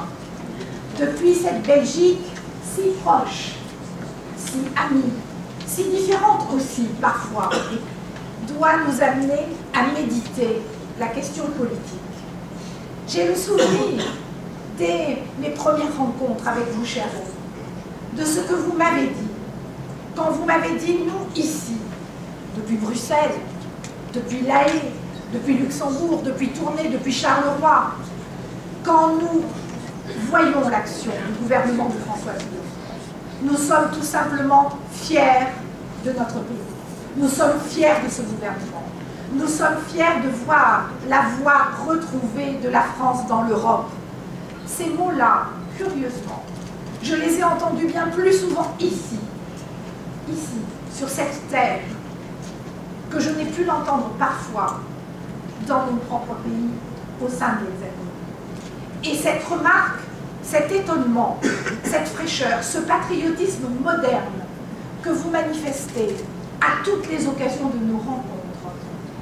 François, depuis cette Belgique si proche, si amie, si différente aussi parfois, doit nous amener à méditer la question politique. J'ai le souvenir, dès mes premières rencontres avec vous, chers amis, de ce que vous m'avez dit. Quand vous m'avez dit, nous ici, depuis Bruxelles, depuis La Haye, depuis Luxembourg, depuis Tournai, depuis Charleroi, quand nous voyons l'action du gouvernement de François Fillon, nous sommes tout simplement fiers de notre pays. Nous sommes fiers de ce gouvernement. Nous sommes fiers de voir la voie retrouvée de la France dans l'Europe. Ces mots-là, curieusement, je les ai entendus bien plus souvent ici, sur cette terre, que je n'ai pu l'entendre parfois dans mon propre pays, au sein de l'Hexagone. Et cette remarque, cet étonnement, cette fraîcheur, ce patriotisme moderne que vous manifestez à toutes les occasions de nos rencontres,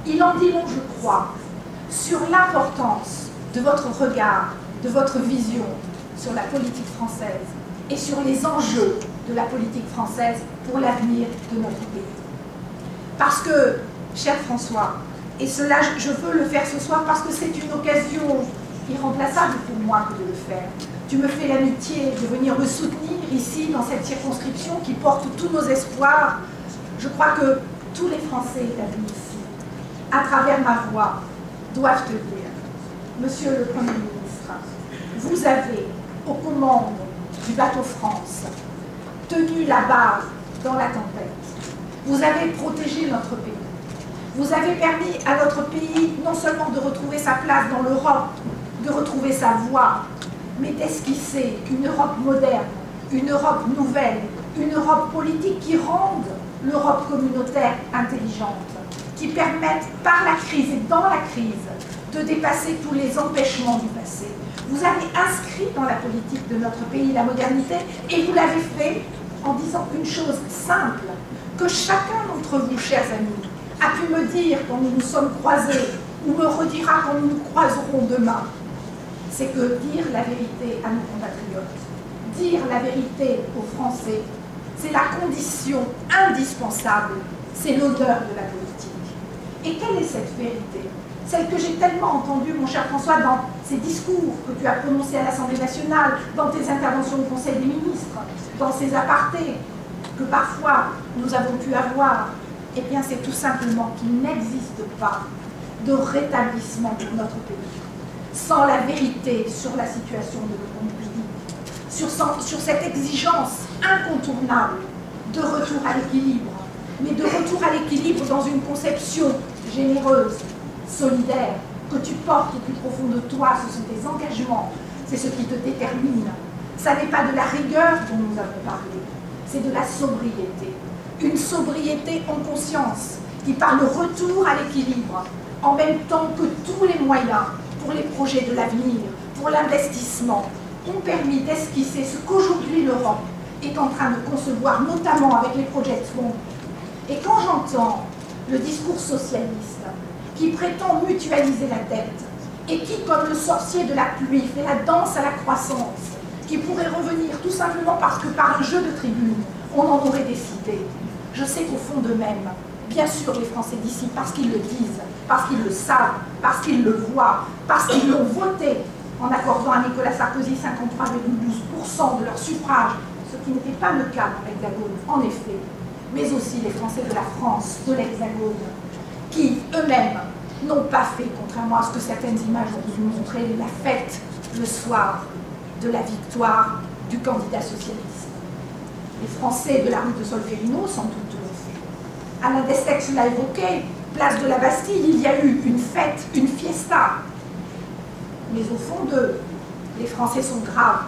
il en dit long, je crois, sur l'importance de votre regard, de votre vision sur la politique française et sur les enjeux de la politique française pour l'avenir de notre pays. Parce que, cher François, et cela je veux le faire ce soir parce que c'est une occasion irremplaçable pour moi que de le faire. Tu me fais l'amitié de venir me soutenir ici dans cette circonscription qui porte tous nos espoirs. Je crois que tous les Français établis ici, à travers ma voix, doivent te dire, Monsieur le Premier ministre, vous avez, aux commandes du bateau France, tenu la barre dans la tempête. Vous avez protégé notre pays. Vous avez permis à notre pays non seulement de retrouver sa place dans l'Europe, de retrouver sa voie, mais d'esquisser une Europe moderne, une Europe nouvelle, une Europe politique qui rende l'Europe communautaire intelligente, qui permette par la crise et dans la crise de dépasser tous les empêchements du passé. Vous avez inscrit dans la politique de notre pays la modernité et vous l'avez fait en disant une chose simple, que chacun d'entre vous, chers amis, a pu me dire quand nous nous sommes croisés, ou me redira quand nous nous croiserons demain, c'est que dire la vérité à nos compatriotes, dire la vérité aux Français, c'est la condition indispensable, c'est l'odeur de la politique. Et quelle est cette vérité? Celle que j'ai tellement entendue, mon cher François, dans ces discours que tu as prononcés à l'Assemblée nationale, dans tes interventions au Conseil des ministres, dans ces apartés que parfois nous avons pu avoir, eh bien c'est tout simplement qu'il n'existe pas de rétablissement pour notre pays sans la vérité sur la situation de nos comptes publics, sur cette exigence incontournable de retour à l'équilibre, mais de retour à l'équilibre dans une conception généreuse, solidaire, que tu portes au plus profond de toi. Ce sont tes engagements, c'est ce qui te détermine. Ça n'est pas de la rigueur dont nous avons parlé, c'est de la sobriété. Une sobriété en conscience, qui par le retour à l'équilibre, en même temps que tous les moyens pour les projets de l'avenir, pour l'investissement, ont permis d'esquisser ce qu'aujourd'hui l'Europe est en train de concevoir, notamment avec les projets de fonds. Et quand j'entends le discours socialiste, qui prétend mutualiser la dette, et qui, comme le sorcier de la pluie, fait la danse à la croissance, qui pourrait revenir tout simplement parce que par un jeu de tribune, on en aurait décidé. Je sais qu'au fond d'eux-mêmes, bien sûr les Français d'ici, parce qu'ils le disent, parce qu'ils le savent, parce qu'ils le voient, parce qu'ils l'ont voté en accordant à Nicolas Sarkozy 53,12% de leur suffrage, ce qui n'était pas le cas dans l'Hexagone, en effet, mais aussi les Français de la France, de l'Hexagone, qui eux-mêmes n'ont pas fait, contrairement à ce que certaines images ont dû montrer, la fête le soir de la victoire du candidat socialiste. Les Français de la rue de Solferino, sans doute, l'ont fait. Alain Destex l'a évoqué, place de la Bastille, il y a eu une fête, une fiesta. Mais au fond d'eux, les Français sont graves,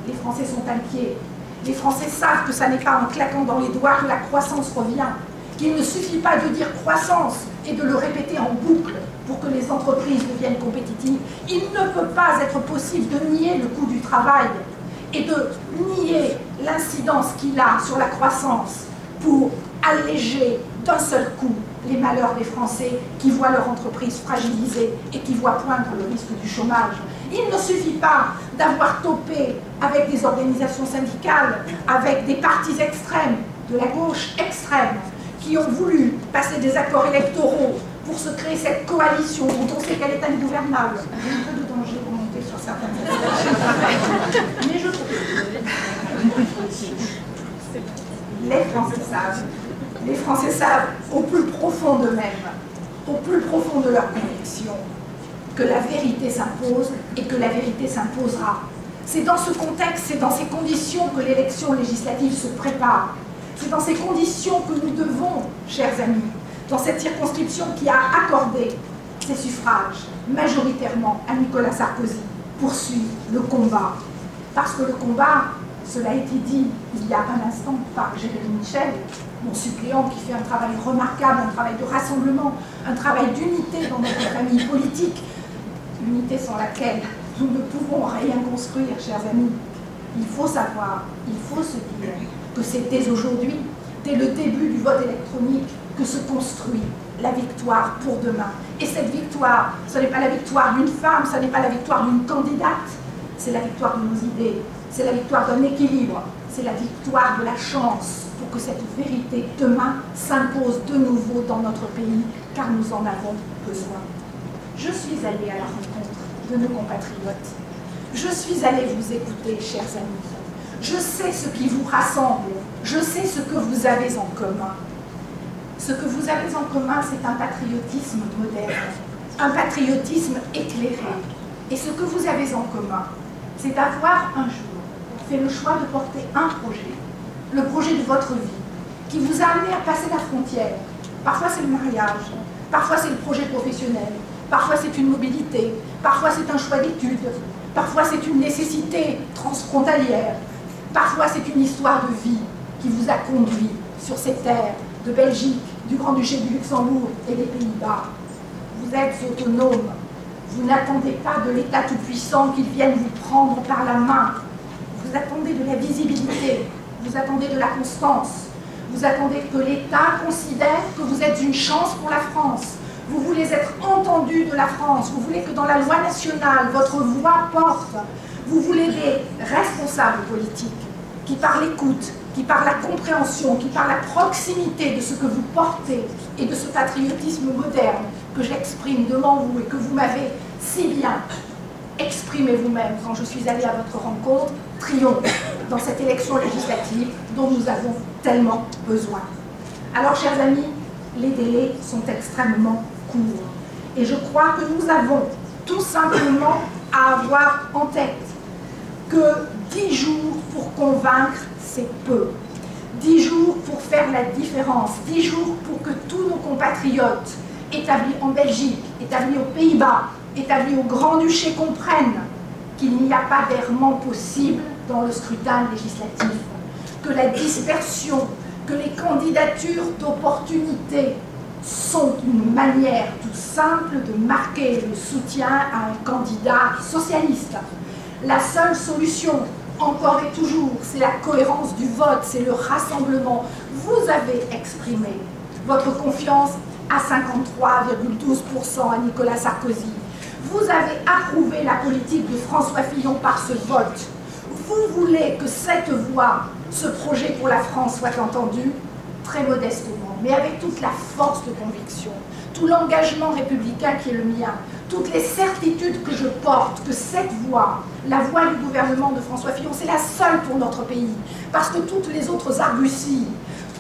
les Français sont inquiets, les Français savent que ça n'est pas en claquant dans les doigts que la croissance revient, qu'il ne suffit pas de dire croissance et de le répéter en boucle pour que les entreprises deviennent compétitives. Il ne peut pas être possible de nier le coût du travail et de nier l'incidence qu'il a sur la croissance pour alléger d'un seul coup les malheurs des Français qui voient leur entreprise fragilisée et qui voient poindre le risque du chômage. Il ne suffit pas d'avoir topé avec des organisations syndicales, avec des partis extrêmes, de la gauche extrême, qui ont voulu passer des accords électoraux pour se créer cette coalition dont on sait qu'elle est ingouvernable. Il y a un peu de danger pour monter sur certaines élections. Mais je trouve les Français savent au plus profond d'eux-mêmes, au plus profond de leurs convictions, que la vérité s'impose et que la vérité s'imposera. C'est dans ce contexte, c'est dans ces conditions que l'élection législative se prépare. C'est dans ces conditions que nous devons, chers amis, dans cette circonscription qui a accordé ses suffrages majoritairement à Nicolas Sarkozy, poursuivre le combat. Parce que le combat, cela a été dit il y a un instant par Jérémy Michel, mon suppléant qui fait un travail remarquable, un travail de rassemblement, un travail d'unité dans notre famille politique, unité sans laquelle nous ne pouvons rien construire, chers amis. Il faut savoir, il faut se dire que c'est dès aujourd'hui, dès le début du vote électronique, que se construit la victoire pour demain. Et cette victoire, ce n'est pas la victoire d'une femme, ce n'est pas la victoire d'une candidate, c'est la victoire de nos idées, c'est la victoire d'un équilibre, c'est la victoire de la chance pour que cette vérité demain s'impose de nouveau dans notre pays, car nous en avons besoin. Je suis allée à la rencontre de nos compatriotes. Je suis allée vous écouter, chers amis. Je sais ce qui vous rassemble. Je sais ce que vous avez en commun. Ce que vous avez en commun, c'est un patriotisme moderne, un patriotisme éclairé. Et ce que vous avez en commun, c'est d'avoir un jour fait le choix de porter un projet, le projet de votre vie, qui vous a amené à passer la frontière. Parfois c'est le mariage, parfois c'est le projet professionnel, parfois c'est une mobilité, parfois c'est un choix d'études, parfois c'est une nécessité transfrontalière, parfois c'est une histoire de vie qui vous a conduit sur ces terres de Belgique, du Grand-Duché du Luxembourg et des Pays-Bas. Vous êtes autonome, vous n'attendez pas de l'État tout-puissant qu'il vienne vous prendre par la main. Vous attendez de la visibilité, vous attendez de la constance, vous attendez que l'État considère que vous êtes une chance pour la France. Vous voulez être entendu de la France, vous voulez que dans la loi nationale, votre voix porte. Vous voulez des responsables politiques qui par l'écoute, qui par la compréhension, qui par la proximité de ce que vous portez et de ce patriotisme moderne que j'exprime devant vous et que vous m'avez si bien exprimé vous-même quand je suis allée à votre rencontre, triomphe dans cette élection législative dont nous avons tellement besoin. Alors, chers amis, les délais sont extrêmement courts. Et je crois que nous avons tout simplement à avoir en tête que 10 jours pour convaincre, c'est peu. 10 jours pour faire la différence. 10 jours pour que tous nos compatriotes établis en Belgique, établis aux Pays-Bas, établis au Grand-Duché comprennent qu'il n'y a pas d'errement possible dans le scrutin législatif, que la dispersion, que les candidatures d'opportunité sont une manière tout simple de marquer le soutien à un candidat socialiste. La seule solution, encore et toujours, c'est la cohérence du vote, c'est le rassemblement. Vous avez exprimé votre confiance à 53,12% à Nicolas Sarkozy. Vous avez approuvé la politique de François Fillon par ce vote. Vous voulez que cette voix, ce projet pour la France soit entendu, très modestement, mais avec toute la force de conviction, tout l'engagement républicain qui est le mien, toutes les certitudes que je porte, que cette voix, la voix du gouvernement de François Fillon, c'est la seule pour notre pays. Parce que toutes les autres arguties,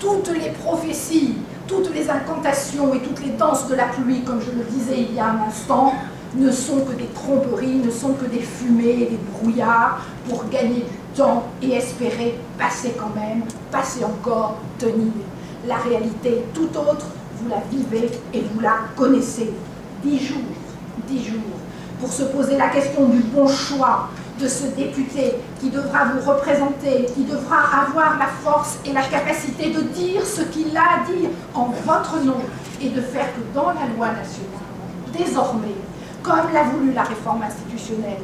toutes les prophéties, toutes les incantations et toutes les danses de la pluie, comme je le disais il y a un instant, ne sont que des tromperies, ne sont que des fumées, des brouillards pour gagner du temps et espérer passer quand même, passer encore, tenir. La réalité est tout autre, vous la vivez et vous la connaissez. 10 jours pour se poser la question du bon choix de ce député qui devra vous représenter, qui devra avoir la force et la capacité de dire ce qu'il a à dire en votre nom et de faire que dans la loi nationale, désormais, comme l'a voulu la réforme institutionnelle,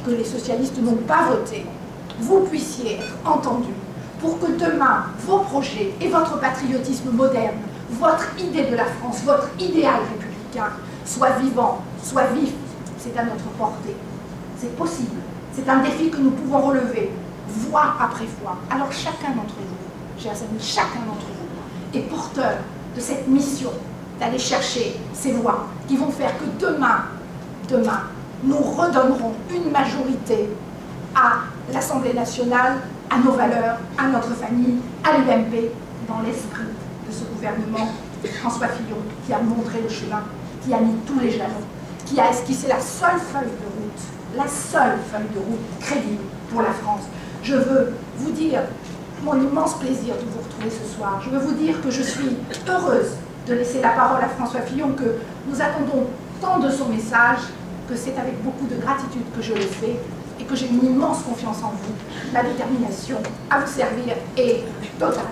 que les socialistes n'ont pas voté, vous puissiez être entendus pour que demain, vos projets et votre patriotisme moderne, votre idée de la France, votre idéal républicain, soit vivant, soit vif, c'est à notre portée. c'est possible. C'est un défi que nous pouvons relever, fois après fois. Alors chacun d'entre vous, chers amis, chacun d'entre vous est porteur de cette mission d'aller chercher ces voix qui vont faire que demain, nous redonnerons une majorité à l'Assemblée nationale, à nos valeurs, à notre famille, à l'UMP, dans l'esprit de ce gouvernement de François Fillon, qui a montré le chemin, qui a mis tous les jalons, qui a esquissé la seule feuille de route crédible pour la France. Je veux vous dire mon immense plaisir de vous retrouver ce soir. Je veux vous dire que je suis heureuse de laisser la parole à François Fillon, que nous attendons tant de son message, que c'est avec beaucoup de gratitude que je le fais et que j'ai une immense confiance en vous. La détermination à vous servir est totale.